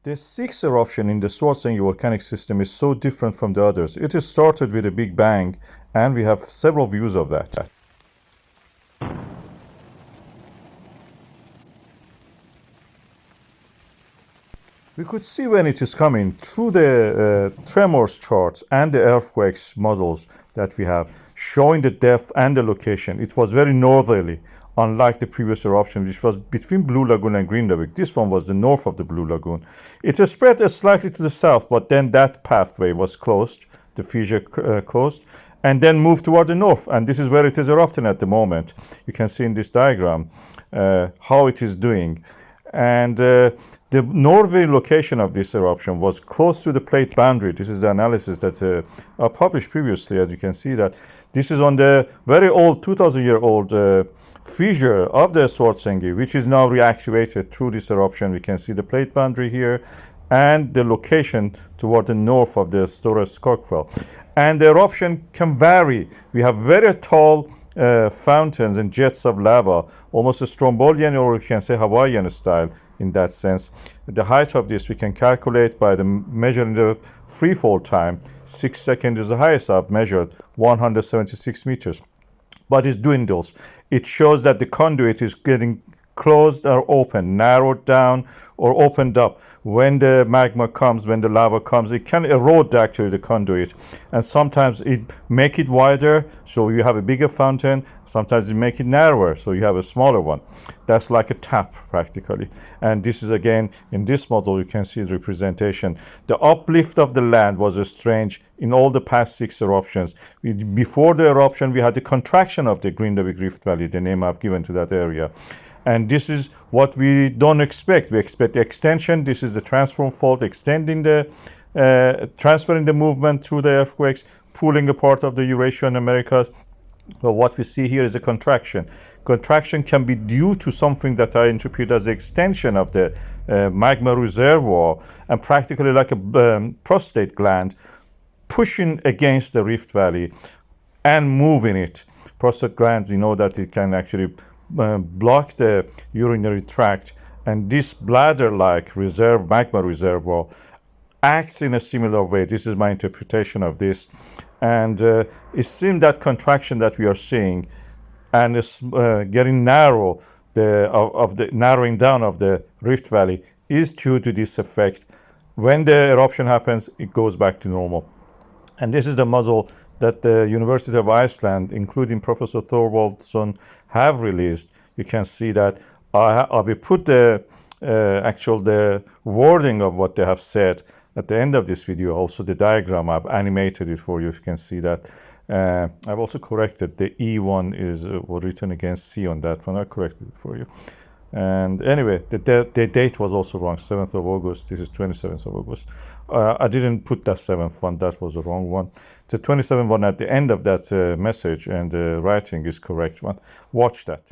The sixth eruption in the Svartsengi volcanic system is so different from the others. It is started with a big bang, and we have several views of that. We could see when it is coming through the tremors charts and the earthquakes models that we have, showing the depth and the location. It was very northerly, unlike the previous eruption, which was between Blue Lagoon and Green Lagoon. This one was the north of the Blue Lagoon. It has spread slightly to the south, but then that pathway was closed, the fissure closed, and then moved toward the north. And this is where it is erupting at the moment. You can see in this diagram how it is doing. And the northerly location of this eruption was close to the plate boundary. This is the analysis that I published previously, as you can see that. This is on the very old, 2,000-year-old fissure of the Svartsengi, which is now reactivated through this eruption. We can see the plate boundary here and the location toward the north of the Stora Skogfjell. And the eruption can vary. We have very tall fountains and jets of lava, almost a Strombolian, or you can say Hawaiian style in that sense. The height of this we can calculate by measuring the free fall time. 6 seconds is the highest I've measured, 176 meters. But it dwindles. It shows that the conduit is getting closed or open, narrowed down or opened up. When the magma comes, when the lava comes, it can erode actually the conduit. And sometimes it make it wider, so you have a bigger fountain. Sometimes it make it narrower, so you have a smaller one. That's like a tap practically. And this is again, in this model, you can see the representation. The uplift of the land was strange in all the past 6 eruptions. Before the eruption, we had the contraction of the Grindavik Rift Valley, the name I've given to that area. And this is what we don't expect. We expect extension. This is the transform fault extending the, transferring the movement through the earthquakes, pulling a part of the Eurasia and Americas. But what we see here is a contraction. Contraction can be due to something that I interpret as the extension of the magma reservoir, and practically like a prostate gland pushing against the Rift Valley and moving it. Prostate gland, you know that it can actually block the urinary tract, and this bladder-like magma reservoir acts in a similar way. This is my interpretation of this, and it seems that contraction that we are seeing and is getting narrow, the narrowing down of the Rift Valley is due to this effect. When the eruption happens, it goes back to normal. And this is the model that the University of Iceland, including Professor Thorvaldsson, have released. You can see that I will put the the wording of what they have said at the end of this video. Also the diagram, I've animated it for you. You can see that. I've also corrected the E1 is written against C on that one. I corrected it for you. And anyway, the date was also wrong, 7th of August. This is 27th of August. I didn't put that 7th one. That was the wrong one. The 27th one at the end of that message and the writing is correct one. Watch that.